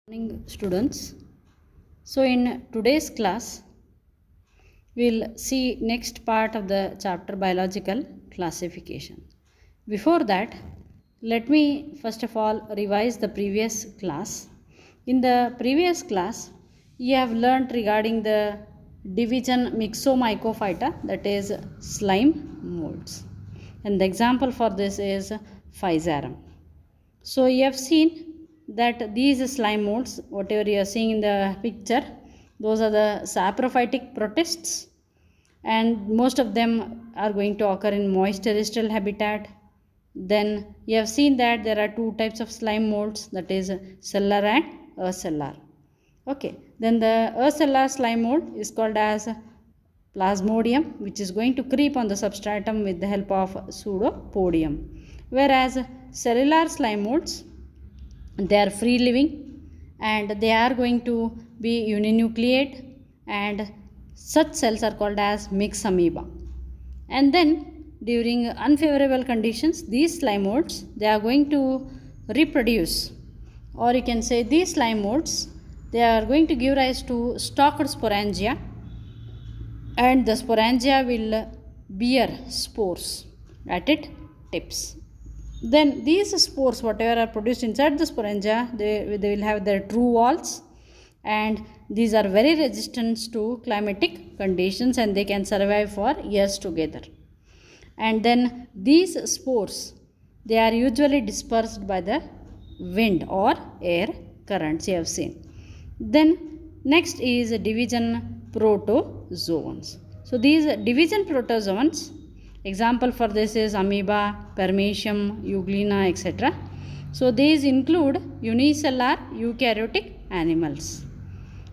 Morning students. So in today's class we'll see next part of the chapter biological classification. Before that, let me first of all revise the previous class. In the previous class you have learnt regarding the division Myxomycophyta, that is slime molds, and the example for this is Physarum. So you have seen that these slime molds, whatever you are seeing in the picture, those are the saprophytic protists, and most of them are going to occur in moist terrestrial habitat. Then you have seen that there are two types of slime molds, that is cellular and acellular. Okay, then the acellular slime mold is called as Plasmodium, which is going to creep on the substratum with the help of pseudopodium, whereas cellular slime molds, they are free living and they are going to be uninucleate, and such cells are called as mixed amoeba. And then during unfavorable conditions, these slime molds, they are going to reproduce, or you can say these slime molds, they are going to give rise to stalked sporangia, and the sporangia will bear spores at its tips. Then these spores, whatever are produced inside the sporangia, they will have their true walls, and these are very resistant to climatic conditions and they can survive for years together. And then these spores, they are usually dispersed by the wind or air currents you have seen. Then next is division protozoans. So these division protozoans, example for this is amoeba, paramecium, euglena, etc. So these include unicellular eukaryotic animals.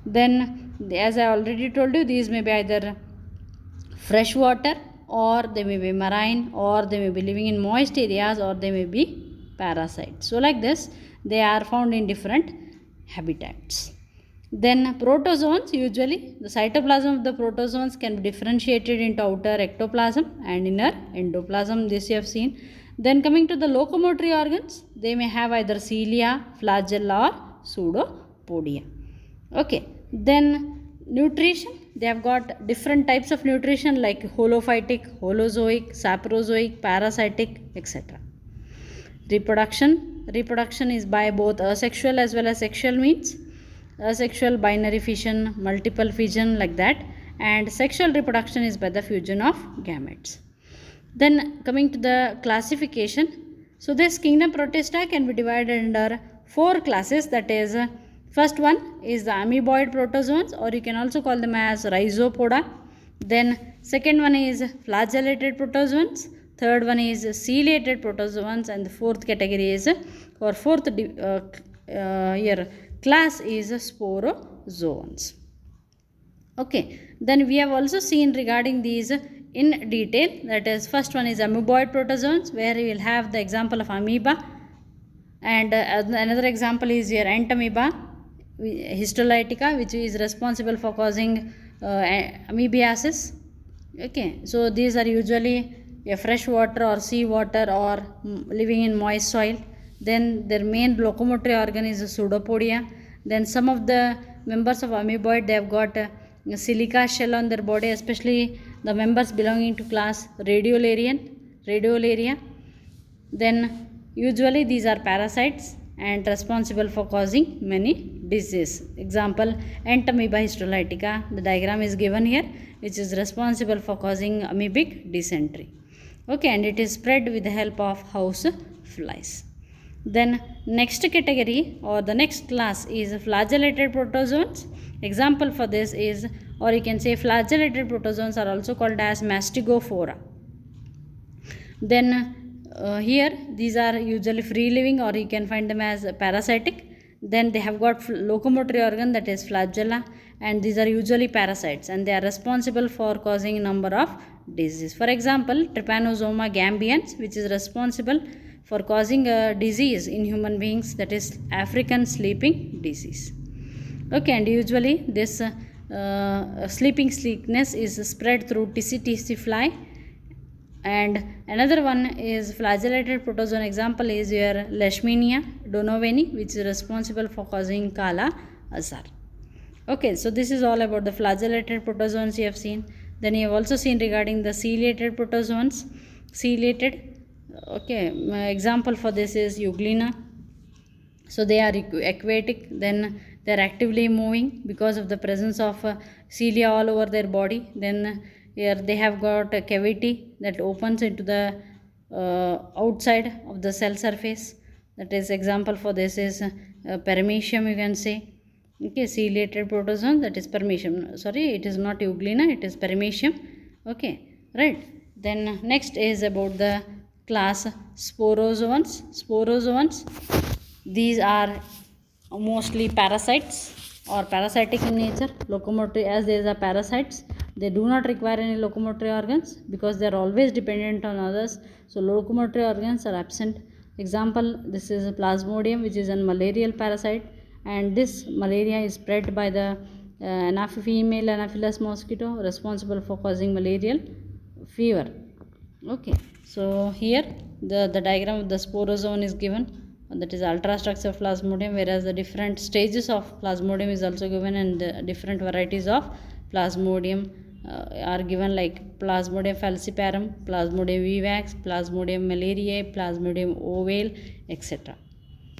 Then, as I already told you, these may be either freshwater, or they may be marine, or they may be living in moist areas, or they may be parasites. So like this, they are found in different habitats. Then protozoans, usually the cytoplasm of the protozoans can be differentiated into outer ectoplasm and inner endoplasm, this you have seen. Then coming to the locomotory organs, they may have either cilia, flagella or pseudopodia. Okay, then nutrition, they have got different types of nutrition like holophytic, holozoic, saprozoic, parasitic, etc. Reproduction is by both asexual as well as sexual means. Asexual, binary fission, multiple fission, like that, and sexual reproduction is by the fusion of gametes. Then coming to the classification, so this kingdom Protista can be divided under 4 classes, that is first one is the amoeboid protozoans, or you can also call them as rhizopoda. Then second one is flagellated protozoans, third one is ciliated protozoans, and the fourth category is, or fourth class is sporozoans. Okay, then we have also seen regarding these in detail, that is first one is amoeboid protozoans, where we will have the example of amoeba, and another example is your entamoeba histolytica, which is responsible for causing amoebiasis. Okay, so these are usually a fresh water or sea water or living in moist soil. Then their main locomotory organ is pseudopodia. Then some of the members of amoeboid, they have got a silica shell on their body, especially the members belonging to class radiolaria. Then usually these are parasites and responsible for causing many diseases. Example, entamoeba histolytica, the diagram is given here, which is responsible for causing amoebic dysentery. Okay, and it is spread with the help of house flies. Then next category or the next class is flagellated protozoans. Example for this is, or you can say flagellated protozoans are also called as mastigophora. Then here these are usually free living, or you can find them as parasitic. Then they have got locomotory organ, that is flagella, and these are usually parasites and they are responsible for causing a number of diseases. For example, Trypanosoma gambians, which is responsible for causing a disease in human beings, that is African sleeping disease. Okay, and usually this sleeping sickness is spread through tsetse fly And another one is flagellated protozoan. Example is your Leishmania donovani, which is responsible for causing Kala Azar. Okay, so this is all about the flagellated protozoans you have seen. Then you have also seen regarding the ciliated protozoans. Ciliated, okay, example for this is Euglena. So they are aquatic, then they are actively moving because of the presence of cilia all over their body. Then here they have got a cavity that opens into the outside of the cell surface. That is example for this is paramecium, you can say. Okay, ciliated protozoan, that is paramecium. Sorry, it is not Euglena, it is paramecium. Okay, right. Then next is about the class sporozoans. Sporozoans, these are mostly parasites or parasitic in nature. Locomotory, as these are parasites, they do not require any locomotory organs because they are always dependent on others. So locomotory organs are absent. Example, this is a Plasmodium, which is a malarial parasite, and this malaria is spread by the female Anopheles mosquito, responsible for causing malarial fever. Okay, so here the diagram of the sporozoan is given, that is ultrastructure plasmodium, whereas the different stages of plasmodium is also given, and the different varieties of plasmodium are given, like plasmodium falciparum, plasmodium vivax, plasmodium malariae, plasmodium ovale, etc.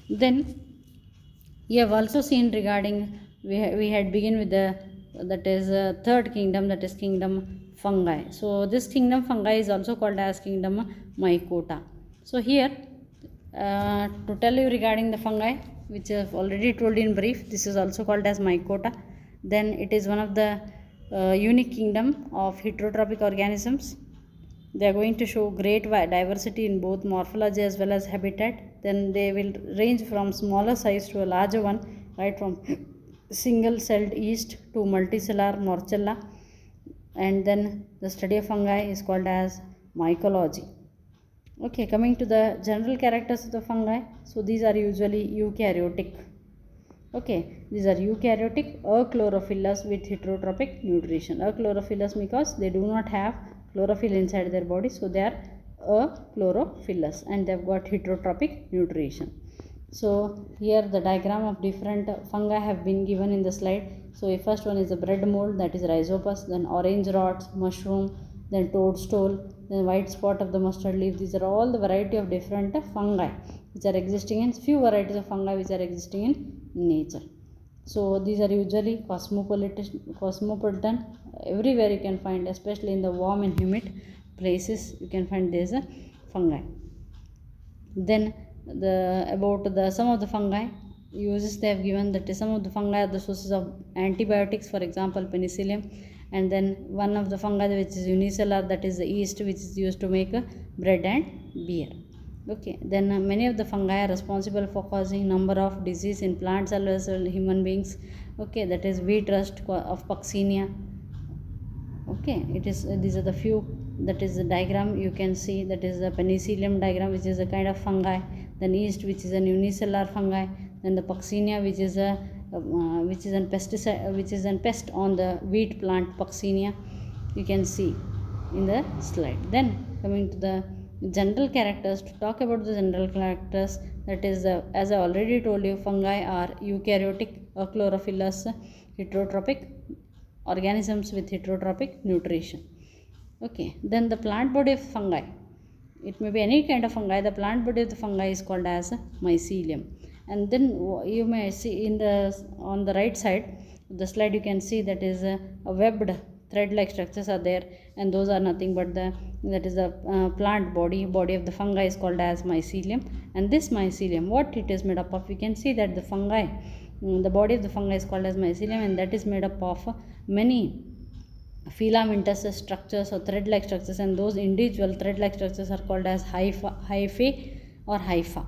Then you have also seen regarding, we had begin with the, that is third kingdom, that is kingdom fungi. So this kingdom fungi is also called as kingdom mycota. So here to tell you regarding the fungi, which I have already told in brief, this is also called as mycota. Then it is one of the unique kingdom of heterotrophic organisms. They are going to show great diversity in both morphology as well as habitat. Then they will range from smaller size to a larger one, right from single celled yeast to multicellular morchella. And then the study of fungi is called as mycology. Okay, coming to the general characters of the fungi. So these are usually eukaryotic. Okay, these are eukaryotic, achlorophyllous with heterotrophic nutrition. Achlorophyllous because they do not have chlorophyll inside their body, so they are achlorophyllous and they have got heterotrophic nutrition. So here the diagram of different fungi have been given in the slide. So first one is the bread mold, that is Rhizopus, then orange rots, mushroom, then toadstool, then white spot of the mustard leaf. These are all the variety of different fungi which are existing in, few varieties of fungi which are existing in nature. So these are usually cosmopolitan. Everywhere you can find, especially in the warm and humid places, you can find there is a fungi. Then some of the fungi uses they have given, that is some of the fungi are the sources of antibiotics, for example penicillium. And then one of the fungi which is unicellular, that is the yeast, which is used to make bread and beer. Okay, then many of the fungi are responsible for causing number of disease in plants as well as human beings. Okay, that is wheat rust of Puccinia. Okay, it is these are the few. That is the diagram you can see, that is the penicillium diagram, which is a kind of fungi. Then yeast, which is a unicellular fungi. Then the Puccinia, which is a pesticide, which is a pest on the wheat plant Puccinia, you can see in the slide. Then coming to the general characters, to talk about the general characters, that is as I already told you, fungi are eukaryotic, achlorophyllous, heterotrophic organisms with heterotrophic nutrition. Okay, then the plant body of fungi, it may be any kind of fungi. The plant body of the fungi is called as mycelium. And then you may see in the on the right side of the slide, you can see that is a webbed thread like structures are there, and those are nothing but the, that is the plant body of the fungi is called as mycelium. And this mycelium, what it is made up of, we can see that the fungi, the body of the fungi is called as mycelium, and that is made up of many filamentous structures or thread like structures, and those individual thread like structures are called as hyphae or hypha.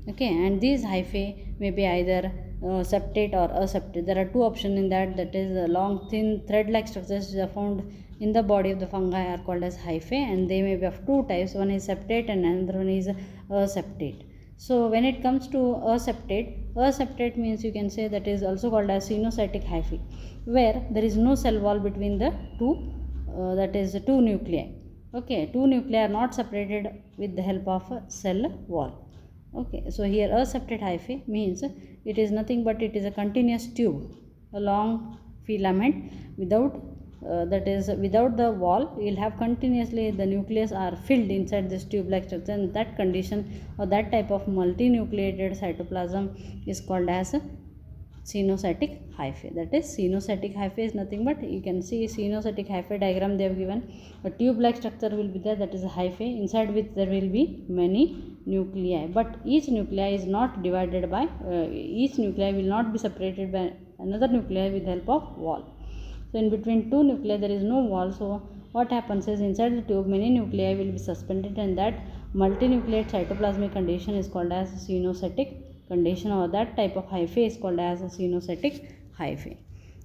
Okay, and these hyphae may be either septate or aseptate. There are two options in that, that is long thin thread like structures which are found in the body of the fungi are called as hyphae, and they may be of two types. One is septate and another one is aseptate. So when it comes to aseptate means, you can say, that is also called as sinusotic hyphae, where there is no cell wall between the two, that is two nuclei. Okay, two nuclei are not separated with the help of a cell wall. Okay, so here aseptate hyphae means it is nothing but it is a continuous tube, a long filament without that is without the wall. You will have continuously the nucleus are filled inside this tube like structure, and that condition or that type of multinucleated cytoplasm is called as cenocytic hyphae. That is, cenocytic hyphae is nothing but, you can see cenocytic hyphae diagram they have given. A tube like structure will be there, that is a hyphae, inside which there will be many nuclei, but each nuclei is not divided by each nuclei will not be separated by another nuclei with the help of wall. So in between two nuclei there is no wall, so what happens is inside the tube many nuclei will be suspended, and that multinucleate cytoplasmic condition is called as cenocytic condition, or that type of hyphae is called as a cenocytic hyphae.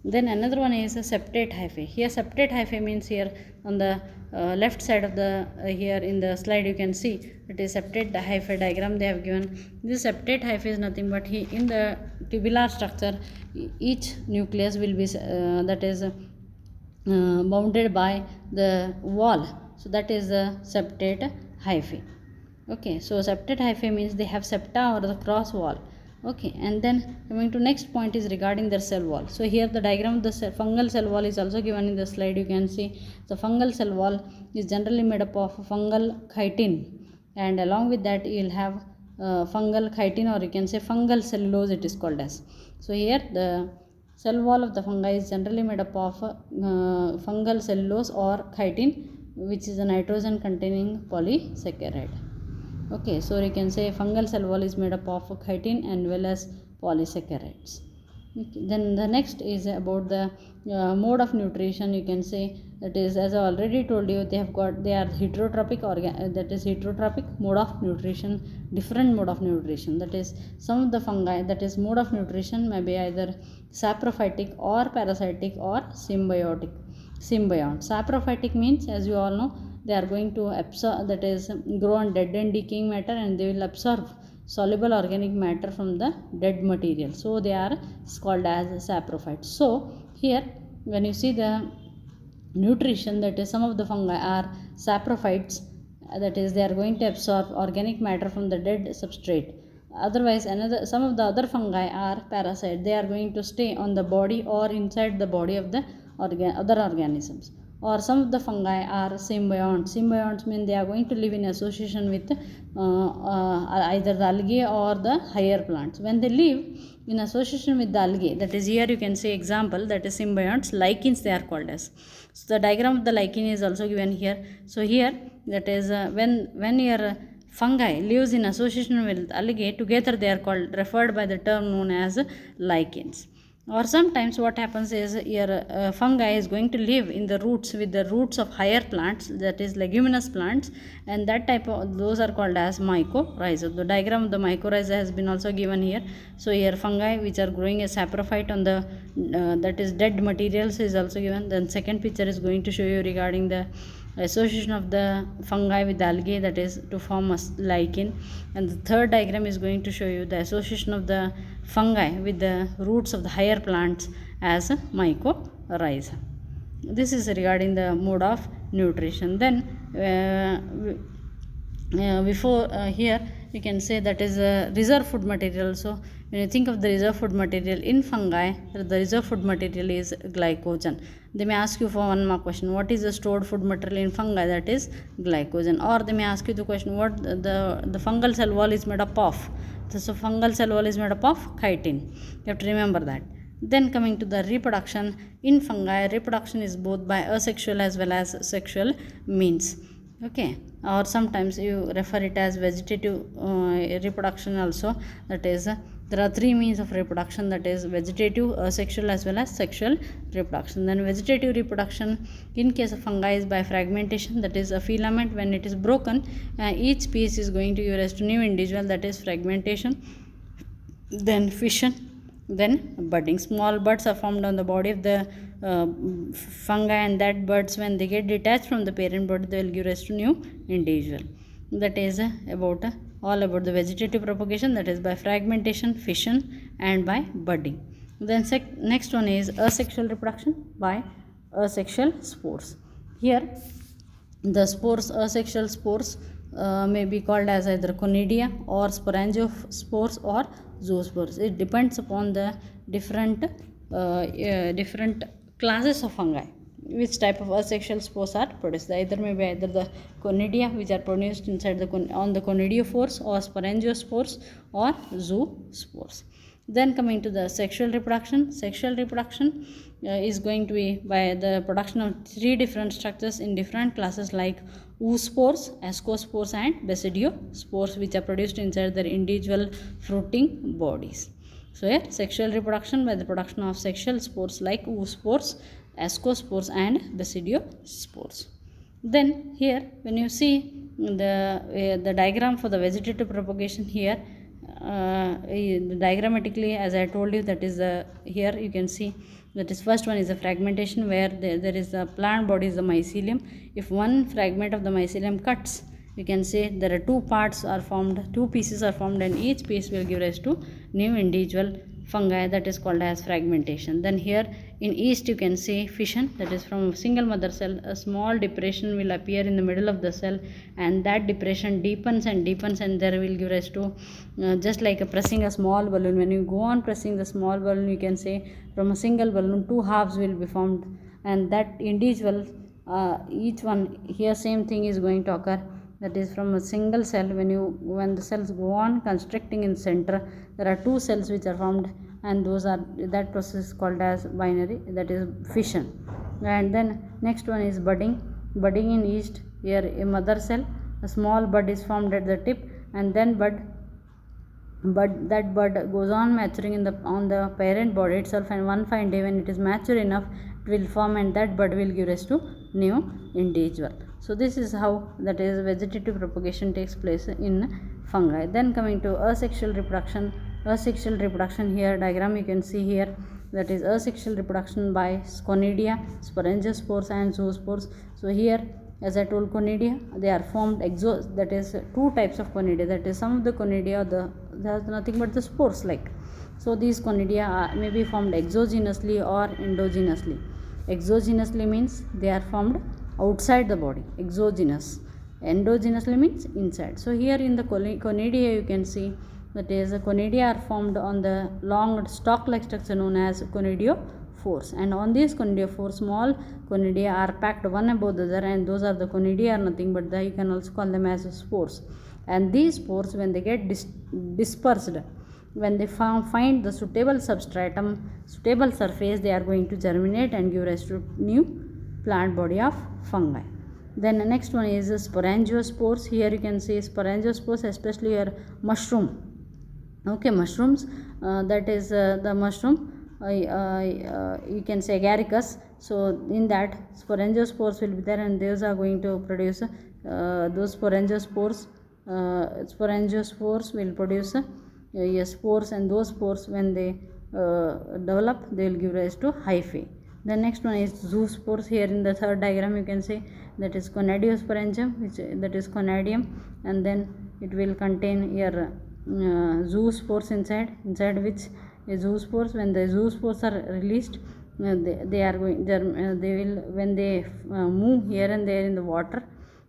Then another one is a septate hyphae. Here septate hyphae means, here on the left side of the here in the slide you can see it is septate hyphae diagram they have given. This septate hyphae is nothing but in the tubular structure each nucleus will be that is bounded by the wall, so that is the septate hyphae. Okay, so septate hyphae means they have septa or the cross wall. Okay, and then coming to next point is regarding their cell wall. So here the diagram of the fungal cell wall is also given in the slide. You can see the fungal cell wall is generally made up of fungal chitin, and along with that you will have fungal chitin, or you can say fungal cellulose it is called as. So here the cell wall of the fungi is generally made up of fungal cellulose or chitin, which is a nitrogen containing polysaccharide. Okay, so you can say fungal cell wall is made up of chitin and well as polysaccharides. Okay, then the next is about the mode of nutrition. You can say that is, as I already told you, they are heterotrophic that is heterotrophic mode of nutrition, different mode of nutrition. That is, some of the fungi, that is mode of nutrition may be either saprophytic or parasitic or symbiotic. Symbiont. Saprophytic means, as you all know, they are going to absorb, that is grow on dead and decaying matter, and they will absorb soluble organic matter from the dead material, so they are called as saprophytes. So here when you see the nutrition, that is some of the fungi are saprophytes, that is they are going to absorb organic matter from the dead substrate. Otherwise some of the other fungi are parasite, they are going to stay on the body or inside the body of the other organisms. Or some of the fungi are symbionts. Symbionts mean they are going to live in association with either the algae or the higher plants. When they live in association with the algae, that is, here you can see example, that is symbionts, lichens they are called as. So the diagram of the lichen is also given here. So here that is when your fungi lives in association with algae, together they are called, referred by the term known as lichens. Or sometimes what happens is your fungi is going to live in the roots, with the roots of higher plants, that is leguminous plants, and that type of, those are called as mycorrhiza. The diagram of the mycorrhiza has been also given here. So here fungi which are growing as saprophyte on the that is dead materials is also given. Then second picture is going to show you regarding the association of the fungi with the algae, that is to form a lichen. And the third diagram is going to show you the association of the fungi with the roots of the higher plants as mycorrhiza. This is regarding the mode of nutrition. Then before here you can say that is a reserve food material. So when you think of the reserve food material in fungi, the reserve food material is glycogen. They may ask you for one more question, what is the stored food material in fungi? That is glycogen. Or they may ask you the question, what the fungal cell wall is made up of? So fungal cell wall is made up of chitin. You have to remember that. Then coming to the reproduction in fungi, reproduction is both by asexual as well as sexual means. Okay, or sometimes you refer it as vegetative reproduction also. That is, there are three means of reproduction, that is vegetative, asexual as well as sexual reproduction. Then vegetative reproduction in case of fungi is by fragmentation, that is a filament when it is broken, each piece is going to give rise to new individual, that is fragmentation. Then fission, then budding. Small buds are formed on the body of the fungi, and that buds, when they get detached from the parent body, they will give rise to new individual. That is about all about the vegetative propagation, that is by fragmentation, fission and by budding. Then next one is asexual reproduction by asexual spores. Here The spores, asexual spores, may be called as either conidia or sporangiospores or zoospores. It depends upon the different classes of fungi which type of asexual spores are produced. Either may be either the conidia which are produced inside the on the conidiophores, or sporangiospores or zoospores. Then coming to the sexual reproduction. Sexual reproduction is going to be by the production of three different structures in different classes like oospores, ascospores and basidiospores, which are produced inside their individual fruiting bodies. So here sexual reproduction by the production of sexual spores like oospores, ascospores and basidiospores. Then here when you see the diagram for the vegetative propagation here, diagrammatically, as I told you, that is here you can see that is first one is a fragmentation, where there is a plant body is the mycelium. If one fragment of the mycelium cuts, you can say there are two parts are formed, two pieces are formed, and each piece will give rise to new individual fungi, that is called as fragmentation. Then here in yeast you can see fission, that is from a single mother cell a small depression will appear in the middle of the cell, and that depression deepens and deepens, and there will give rise to just like a pressing a small balloon. When you go on pressing the small balloon, you can say from a single balloon two halves will be formed, and that individual each one here same thing is going to occur, that is from a single cell. When the cells go on constricting in center, there are two cells which are formed, and that process is called as binary, that is fission. And then next one is budding. Budding in yeast, here a mother cell, a small bud is formed at the tip, and then that bud goes on maturing on the parent body itself, and one fine day when it is mature enough, it will form, and that bud will give rise to new individual. So this is how that is vegetative propagation takes place in fungi. Then coming to asexual reproduction. Asexual reproduction, here diagram you can see here, that is asexual reproduction by conidia, sporangiospores and zoospores. So here as I told, conidia, they are formed that is two types of conidia, that is some of the conidia there's nothing but the spores like. So these conidia may be formed exogenously or endogenously. Exogenously means they are formed outside the body, exogenous. Endogenously means inside. So here in the conidia you can see that is conidia are formed on the long stalk like structure known as conidiophores, and on these conidiophores small conidia are packed one above the other, and those are the conidia are nothing but you can also call them as spores. And these spores, when they get dispersed, when they find the suitable substratum, suitable surface, they are going to germinate and give rise to new plant body of fungi. Then the next one is sporangiospores. Here you can see sporangiospores, especially your mushroom. Okay, mushrooms, that is the mushroom, you can say agaricus. So in that sporangiospores will be there, and those are going to produce those sporangiospores will produce spores, and those spores when they develop, they will give rise to hyphae. The next one is zoospores. Here in the third diagram you can see that is conidiosporangium, which that is conadium, and then it will contain your zoospores inside which zoospores, when the zoospores are released, they are going they will, when they move here and there in the water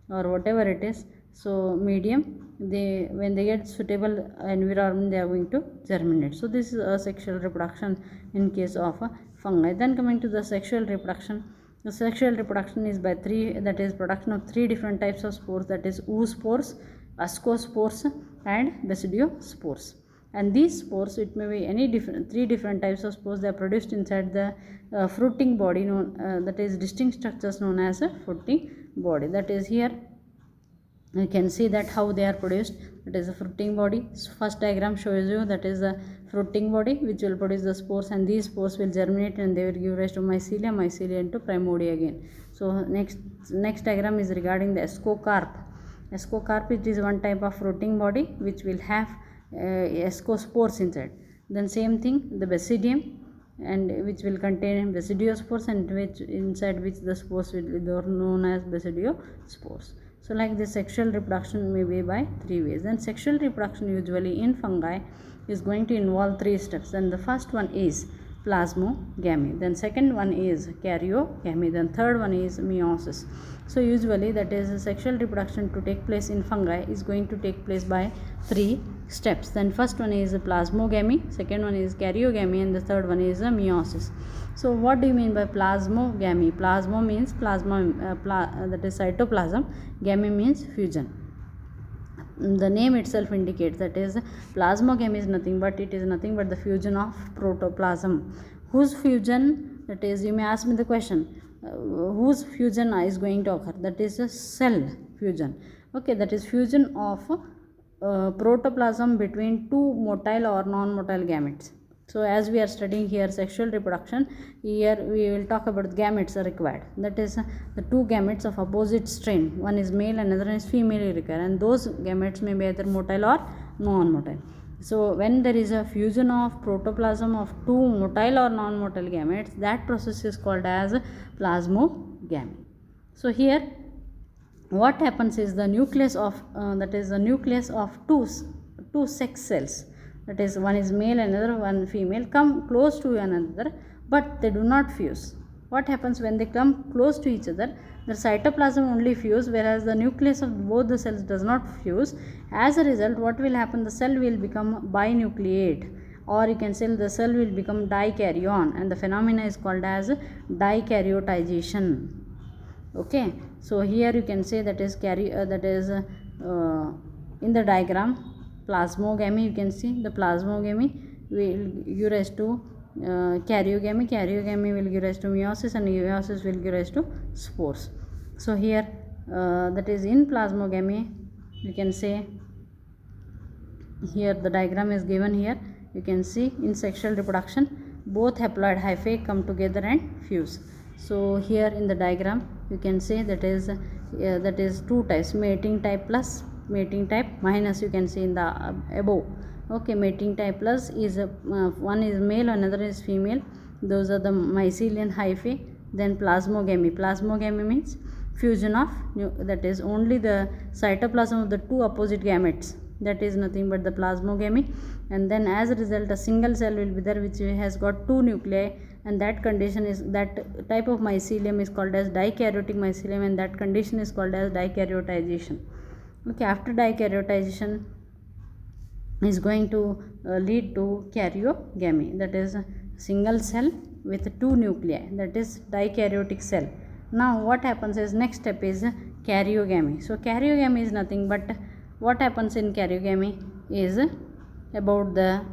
or whatever it is, so medium, when they get suitable environment, they are going to germinate. So this is a sexual reproduction in case of fungi. Then coming to the sexual reproduction. The sexual reproduction is by that is production of three different types of spores, that is oospores, ascospores and basidiospores. And these spores, it may be three different types of spores. They are produced inside the fruiting body that is distinct structures known as a fruiting body. That is here you can see that how they are produced. It is a fruiting body. First diagram shows you that is a fruiting body which will produce the spores, and these spores will germinate and they will give rise to mycelium to primordia again. So next diagram is regarding the ascocarp. Ascocarp, it is one type of fruiting body which will have ascospores inside. Then same thing the basidium, and which will contain basidiospores, and inside which the spores will be known as basidiospores. So like the sexual reproduction may be by three ways. Then sexual reproduction usually in fungi is going to involve three steps, and the first one is plasmogamy. Then second one is karyogamy. Then third one is meiosis. So usually that is sexual reproduction to take place in fungi is going to take place by 3 steps. Then first one is plasmogamy, second one is karyogamy, and the third one is meiosis. So what do you mean by plasmogamy? Plasmo means plasma, that is cytoplasm. Gamy means fusion. The name itself indicates that is plasmogamy is nothing but the fusion of protoplasm. Whose fusion? That is, you may ask me the question, whose fusion is going to occur? That is a cell fusion. Okay, that is fusion of protoplasm between two motile or non-motile gametes. So as we are studying here sexual reproduction, here we will talk about gametes are required. That is the two gametes of opposite strain. One is male and another is female required, and those gametes may be either motile or non-motile. So when there is a fusion of protoplasm of two motile or non-motile gametes, that process is called as plasmogamy. So here what happens is the nucleus of two sex cells, that is one is male and another one female, come close to another but they do not fuse. What happens when they come close to each other? The cytoplasm only fuse, whereas the nucleus of both the cells does not fuse. As a result, what will happen? The cell will become binucleate, or you can say the cell will become dikaryon, and the phenomena is called as dikaryotization. Okay, so here you can say that is in the diagram plasmogamy. You can see the plasmogamy will give rise to karyogamy. Karyogamy will give rise to meiosis, and meiosis will give rise to spores. So here that is in plasmogamy, you can say here the diagram is given here. You can see in sexual reproduction both haploid hyphae come together and fuse. So here in the diagram you can say that is two types, mating type plus mating type minus, you can see in the above. Okay, mating type plus is one is male, another is female. Those are the mycelium hyphae. Then plasmogamy means fusion of that is only the cytoplasm of the two opposite gametes, that is nothing but the plasmogamy. And then as a result a single cell will be there which has got two nuclei, and that condition is, that type of mycelium is called as dikaryotic mycelium, and that condition is called as dikaryotization. Okay, after dikaryotization is going to lead to karyogamy, that is a single cell with two nuclei, that is dikaryotic cell. Now what happens is next step is karyogamy. So karyogamy is nothing but what happens in karyogamy is about the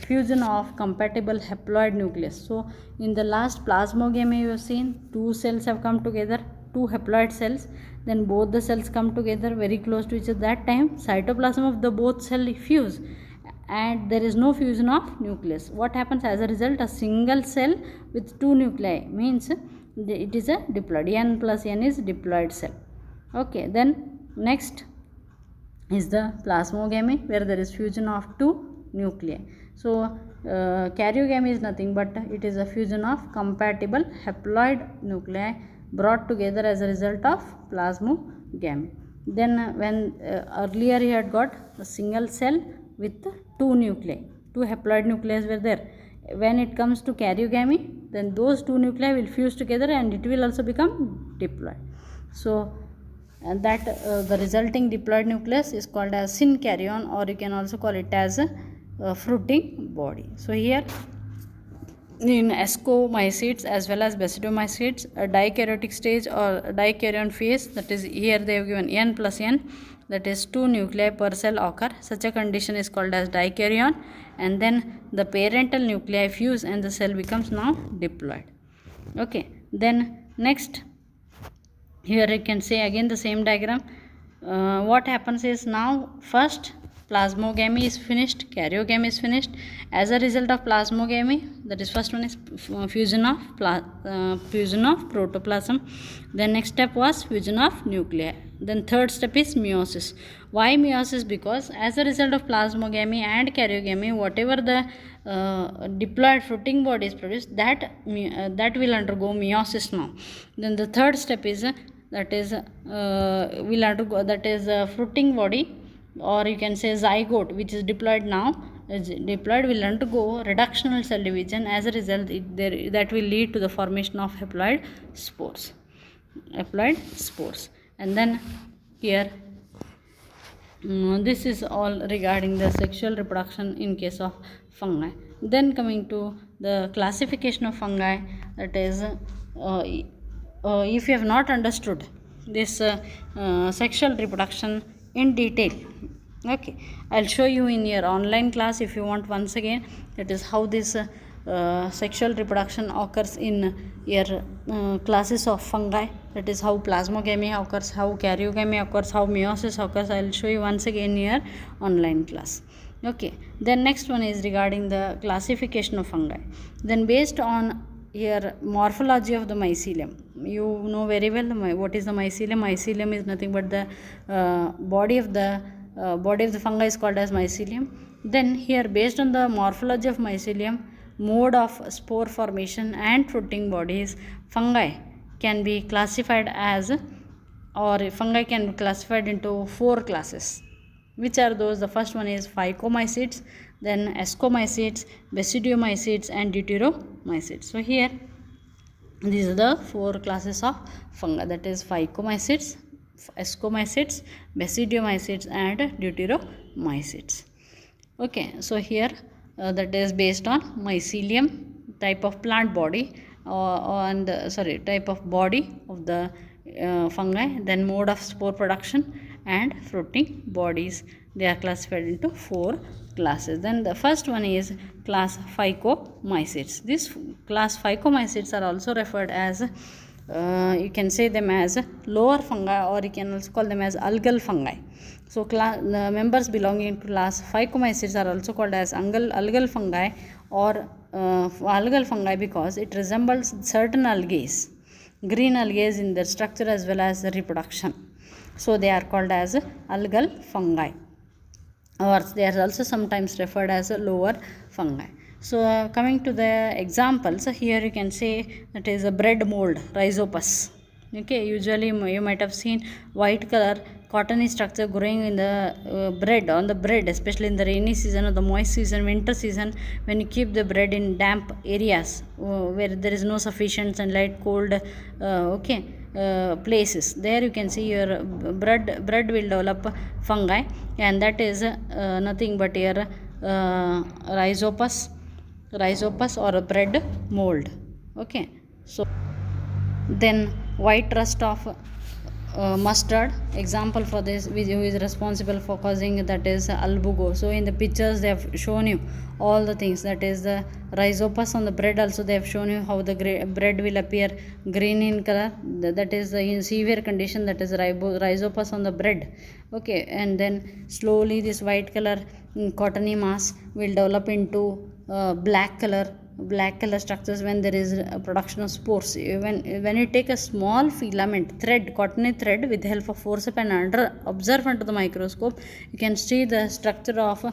fusion of compatible haploid nucleus. So in the last plasmogamy you have seen two cells have come together, two haploid cells, then both the cells come together very close to each other. That time cytoplasm of the both cell fuse and there is no fusion of nucleus. What happens as a result? A single cell with two nuclei means it is a diploid. N plus N is diploid cell. Okay, then next is the plasmogamy, where there is fusion of two nuclei. So karyogamy is nothing but it is a fusion of compatible haploid nuclei brought together as a result of plasmogamy. Then when earlier he had got a single cell with two nuclei, two haploid nuclei were there. When it comes to karyogamy, then those two nuclei will fuse together and it will also become diploid. So and that the resulting diploid nucleus is called as synkaryon, or you can also call it as a fruiting body. So here in ascomycetes as well as basidiomycetes, a dikaryotic stage or dikaryon phase, that is here they have given N plus N, that is two nuclei per cell occur. Such a condition is called as dikaryon, and then the parental nuclei fuse and the cell becomes now diploid. Okay, then next here you can say again the same diagram. What happens is now first plasmogamy is finished, karyogamy is finished. As a result of plasmogamy, that is first one is fusion of protoplasm. Then next step was fusion of nuclei. Then third step is meiosis. Why meiosis? Because as a result of plasmogamy and karyogamy, whatever the diploid fruiting body is produced, that will undergo meiosis now. Then the third step is will undergo, that is fruiting body, or you can say zygote, which is diploid now, diploid will undergo reductional cell division. As a result, that will lead to the formation of haploid spores. Haploid spores. And then here this is all regarding the sexual reproduction in case of fungi. Then coming to the classification of fungi, that is if you have not understood this sexual reproduction in detail, okay, I'll show you in your online class if you want once again. That is how this sexual reproduction occurs in your classes of fungi. That is how plasmogamy occurs, how karyogamy occurs, how meiosis occurs. I will show you once again in your online class. Okay, then next one is regarding the classification of fungi. Then based on your morphology of the mycelium, you know very well what is the mycelium. Mycelium is nothing but the body of the fungi is called as mycelium. Then here, based on the morphology of mycelium, mode of spore formation and fruiting bodies, fungi can be classified as, or fungi can be classified into 4 classes. Which are those? The first one is phycomycetes, then ascomycetes, basidiomycetes and deuteromycetes. So here these are the 4 classes of fungi, that is phycomycetes, ascomycetes, basidiomycetes and deuteromycetes. Okay, so here that is based on mycelium, type of plant body, type of body of the fungi, then mode of spore production and fruiting bodies. They are classified into 4 classes. Then the first one is class phycomycetes. This class phycomycetes are also referred as you can say them as lower fungi, or you can also call them as algal fungi. So the members belonging to class phycomycetes are also called as algal fungi, or algal fungi, because it resembles certain algae, green algae, in their structure as well as reproduction. So they are called as algal fungi, or they are also sometimes referred as lower fungi. So coming to the examples, here you can say that is a bread mold, Rhizopus. Okay, usually you might have seen white color cottony structure growing in the bread, on the bread, especially in the rainy season or the moist season, winter season, when you keep the bread in damp areas where there is no sufficient sunlight, cold places. There you can see your bread will develop fungi, and that is nothing but your Rhizopus or a bread mold. Okay, so then white rust of mustard, example for this, which who is responsible for causing, that is albugo. So in the pictures they have shown you all the things, that is the Rhizopus on the bread. Also they have shown you how the bread will appear green in color, that is in severe condition, that is Rhizopus on the bread. Okay, and then slowly this white color cottony mass will develop into black color structures when there is a production of spores. When you take a small filament thread, cottony thread, with the help of forceps and observe under the microscope, you can see the structure of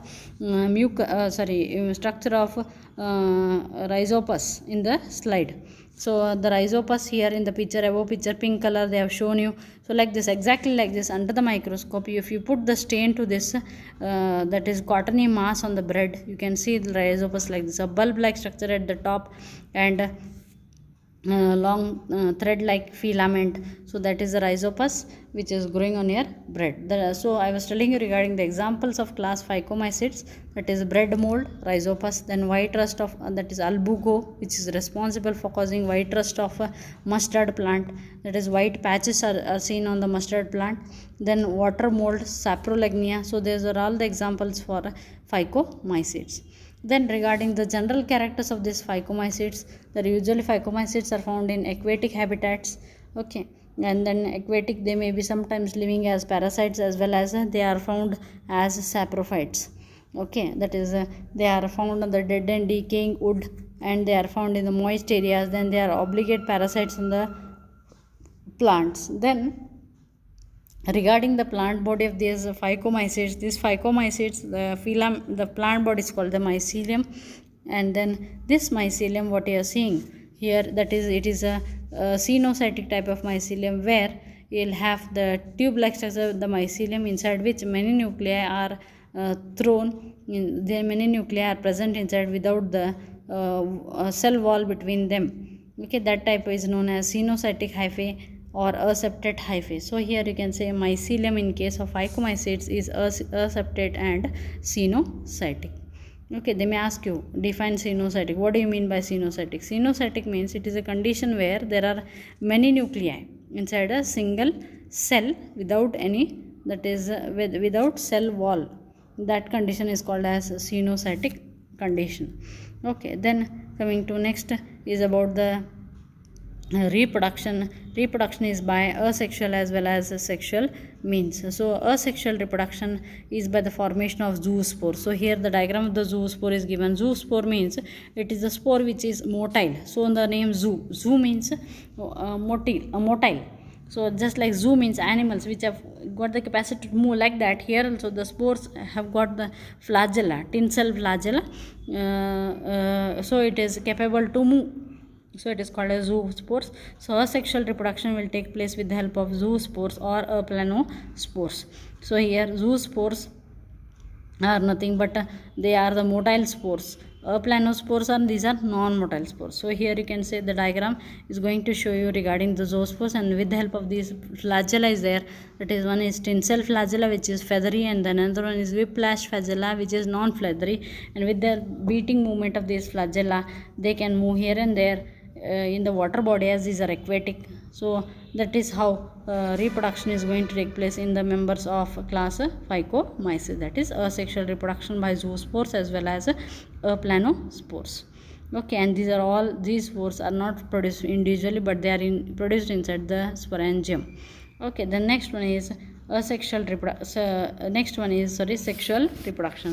Rhizopus in the slide. So the Rhizopus here in the picture, above picture, pink color they have shown you. So like this, exactly like this, under the microscope, if you put the stain to this that is cottony mass on the bread, you can see the Rhizopus like this, a bulb like structure at the top, and long thread like filament. So that is the Rhizopus which is growing on your bread. So I was telling you regarding the examples of class phycomycetes, that is bread mold, Rhizopus. Then white rust of that is albugo, which is responsible for causing white rust of mustard plant, that is white patches are seen on the mustard plant. Then water mold, saprolegnia. So these are all the examples for phycomycetes. Then regarding the general characters of these phycomycetes, that usually phycomycetes are found in aquatic habitats. Okay, and then aquatic, they may be sometimes living as parasites, as well as they are found as saprophytes. Okay, that is they are found on the dead and decaying wood, and they are found in the moist areas. Then they are obligate parasites on the plants. Then regarding the plant body of these phycomycetes, the plant body is called the mycelium. And then this mycelium, what you are seeing here, that is, it is a cenocytic type of mycelium, where you will have the tube like structure of the mycelium, inside which many nuclei are thrown in, there many nuclei are present inside without the cell wall between them. Okay, that type is known as cenocytic hyphae or aseptate hyphae. So here you can say mycelium in case of phycomycetes is aseptate and cenocytic. Okay, they may ask you, define cenocytic. What do you mean by cenocytic? Cenocytic means it is a condition where there are many nuclei inside a single cell without any, that is without cell wall. That condition is called as cenocytic condition. Okay, then coming to next is about the reproduction. Reproduction is by asexual as well as sexual means. So asexual reproduction is by the formation of zoospore. So here the diagram of the zoospore is given. Zoospore means it is a spore which is motile. So the name zoo, zoo means motile. So just like zoo means animals which have got the capacity to move, like that here also the spores have got the flagella, tinsel flagella, so it is capable to move. So it is called as zoospores. So asexual reproduction will take place with the help of zoospores or aplanospores. So here zoospores are nothing but they are the motile spores. Aplanospores are, these are non-motile spores. So here you can say the diagram is going to show you regarding the zoospores, and with the help of these flagella is there. That is, one is tinsel flagella which is feathery, and then another one is whiplash flagella which is non-feathery, and with the beating movement of these flagella they can move here and there in the water body, as these are aquatic. So that is how reproduction is going to take place in the members of class Phycomyces, that is asexual reproduction by zoospores as well as aplanospores. Okay, and these are all, these spores are not produced individually but they are produced inside the sporangium. Okay, the next one is sexual reproduction.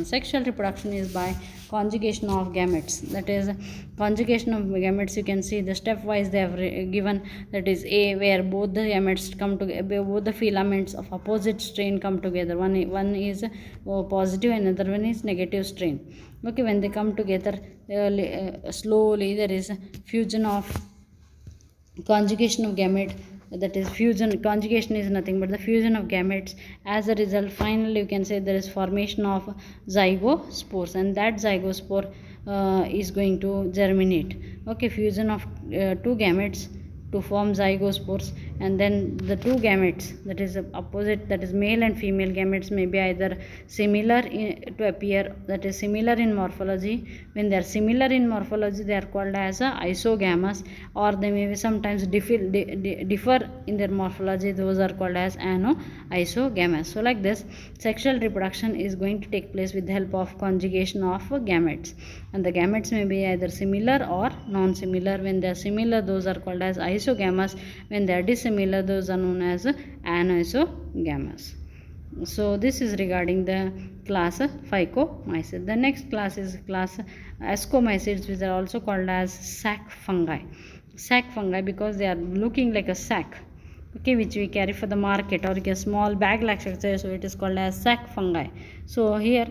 Sexual reproduction is by conjugation of gametes. That is, conjugation of gametes, you can see the stepwise they have given. That is A, where both the gametes come together, both the filaments of opposite strain come together. One is positive and another one is negative strain. Okay, when they come together slowly, there is fusion of conjugation of gamete, that is fusion. Conjugation is nothing but the fusion of gametes. As a result, finally you can say there is formation of zygospores, and that zygospore is going to germinate. Okay, fusion of two gametes to form zygospores, and then the two gametes, that is opposite, that is male and female gametes, may be either similar to appear, that is similar in morphology. When they are similar in morphology they are called as isogamous, or they may be sometimes differ in their morphology, those are called as isogamous. So like this, sexual reproduction is going to take place with the help of conjugation of gametes, and the gametes may be either similar or non-similar. When they are similar, those are called as isogamous. When they are dissimilar, those are known as anisogamous. So this is regarding the class Phycomyces. The next class is class Ascomycetes, which are also called as sac fungi. Sac fungi because they are looking like a sac, okay, which we carry for the market, or a small bag like structure, so it is called as sac fungi. So here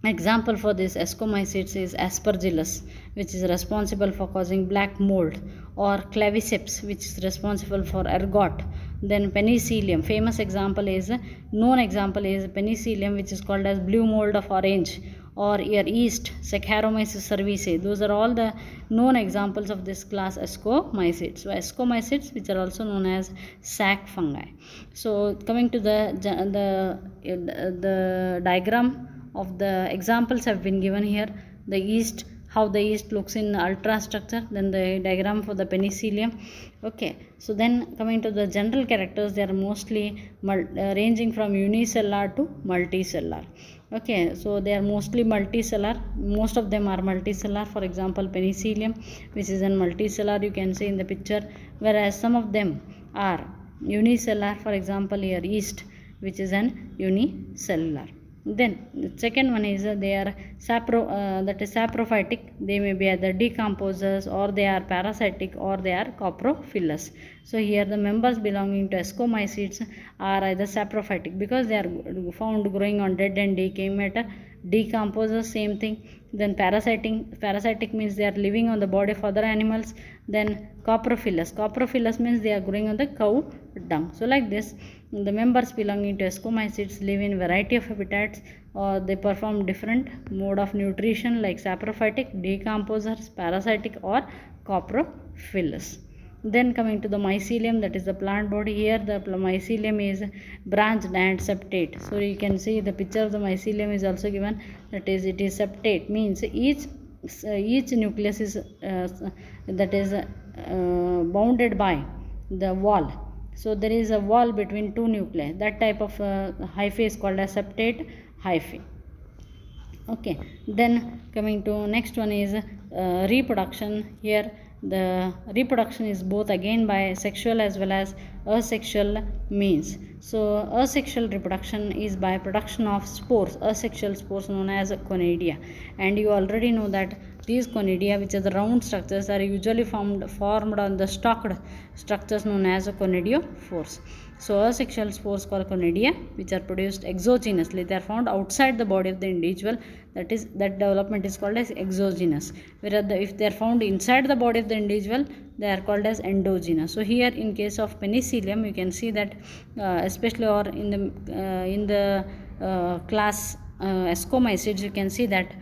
example for this Ascomycetes is Aspergillus, which is responsible for causing black mold, or Claviceps, which is responsible for ergot. Then Penicillium, famous example is, known example is Penicillium, which is called as blue mold of orange, or your yeast Saccharomyces cerevisiae. Those are all the known examples of this class Ascomycetes. So Ascomycetes, which are also known as sac fungi. So coming to the diagram of the examples have been given here. The yeast, how the yeast looks in ultrastructure, then the diagram for the Penicillium. Okay, so then coming to the general characters, they are mostly ranging from unicellular to multicellular. Okay, so they are mostly multicellular. Most of them are multicellular. For example, Penicillium, which is a multicellular, you can see in the picture, whereas some of them are unicellular. For example, here yeast, which is an unicellular. Then the second one is they are that is saprophytic. They may be either decomposers, or they are parasitic, or they are coprophilous. So here the members belonging to Ascomycetes are either saprophytic because they are found growing on dead and decaying matter. Decomposers, same thing. Then parasitic means they are living on the body of other animals. Then coprophilous means they are growing on the cow dung. So like this, The members belonging to ascomycetes live in variety of habitats, or they perform different mode of nutrition like saprophytic, decomposers, parasitic, or coprophilous. Then coming to the mycelium, that is the plant body. Here the mycelium is branched and septate. So you can see the picture of the mycelium is also given, that is it is septate, means each nucleus is that is bounded by the wall. So there is a wall between two nuclei. That type of hyphae is called as septate hyphae. Okay, then coming to next one is reproduction. Here the reproduction is both again by sexual as well as asexual means. So asexual reproduction is by production of spores, asexual spores known as conidia, and you already know that these conidia, which are the round structures, are usually formed on the stalked structures known as conidiophores. So asexual spores called conidia, which are produced exogenously, they are found outside the body of the individual. That development is called as exogenous. Whereas if they are found inside the body of the individual, they are called as endogenous. So here in case of penicillium, you can see that especially or in the class ascomycetes, you can see that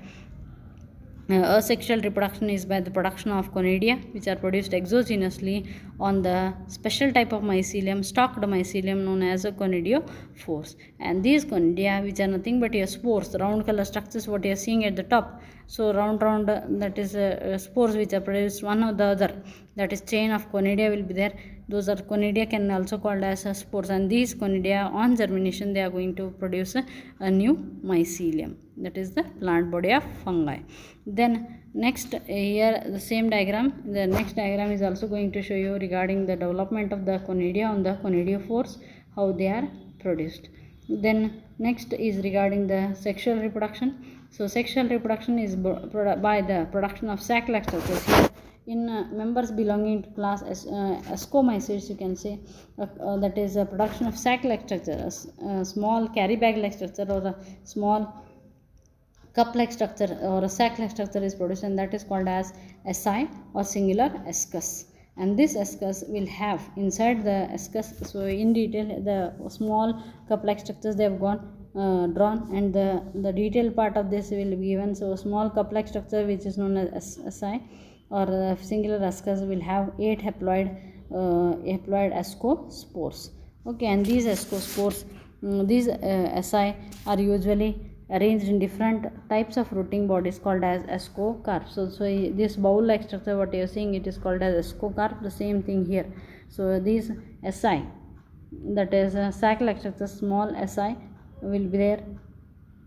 asexual reproduction is by the production of conidia, which are produced exogenously on the special type of mycelium, stalked mycelium known as conidiophores. And these conidia, which are nothing but your spores, round color structures, what you are seeing at the top. So round that is spores which are produced one or the other, that is chain of conidia will be there. Those are conidia, can also called as spores, and these conidia on germination they are going to produce a new mycelium, that is the plant body of fungi. Then next here the same diagram, the next diagram is also going to show you regarding the development of the conidia on the conidiophores, how they are produced. Then next is regarding the sexual reproduction. So sexual reproduction is by the production of sac-like structures. Here in members belonging to class ascomycetes, you can say that is a production of sac-like structure, a small carry bag-like structure, or a small cup-like structure or a sac-like structure is produced, and that is called as asci or singular ascus. And this ascus will have inside the ascus, so in detail the small cup-like structures they have gone drawn, and the detailed part of this will be given. So small cup-like structure which is known as asci or singular ascus will have 8 haploid ascospores. Okay, and these ascospores, these asci are usually arranged in different types of rooting bodies called as ascocarp. So this bowl like structure what you are seeing, it is called as ascocarp. The same thing here. So these asci, that is sac like structure, small asci will be there,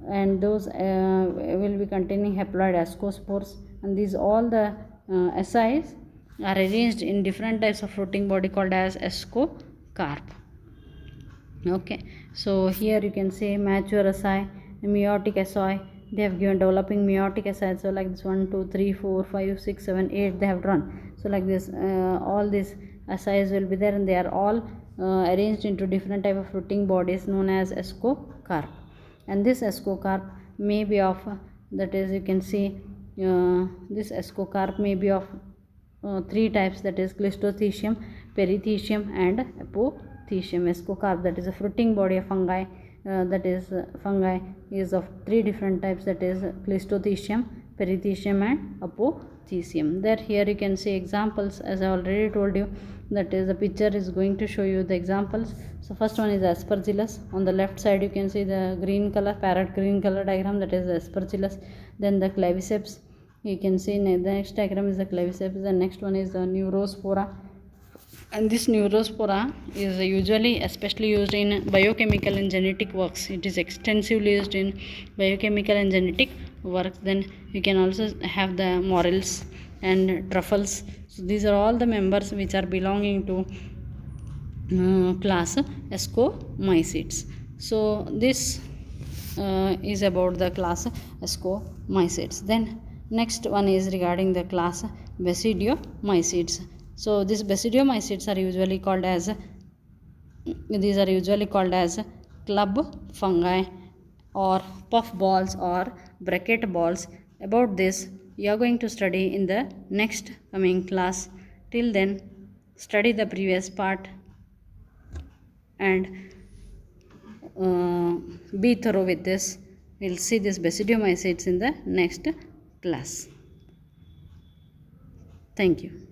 and those will be containing haploid ascospores, and these all the ascis are arranged in different types of rooting body called as ascocarp. Okay, so here you can say mature asci, meiotic asci, they have given developing meiotic asci. So like this 1 2 3 4 5 6 7 8 they have drawn. So like this all these ascis will be there, and they are all arranged into different type of rooting bodies known as ascocarp. And this ascocarp may be of that is you can see this ascocarp may be of 3 types, that is Cleistothecium, Perithecium, and Apothecium. Ascocarp, that is a fruiting body of fungi, that is fungi is of 3 different types, that is Cleistothecium, Perithecium, and Apothecium. There here you can see examples, as I already told you, that is the picture is going to show you the examples. So first one is Aspergillus. On the left side you can see the green color, parrot green color diagram, that is the Aspergillus. Then the Claviceps, you can see the next diagram is the Claviceps. The next one is the Neurospora, and this Neurospora is usually especially used in biochemical and genetic works. It is extensively used in biochemical and genetic works. Then you can also have the morels and truffles. So these are all the members which are belonging to class Ascomycetes. So this is about the class Ascomycetes. Then next one is regarding the class Basidiomycetes. So these Basidiomycetes are usually called as club fungi or puff balls or bracket balls. About this you are going to study in the next coming class. Till then, study the previous part and be thorough with this. We'll see this basidiomycetes in the next class. Thank you.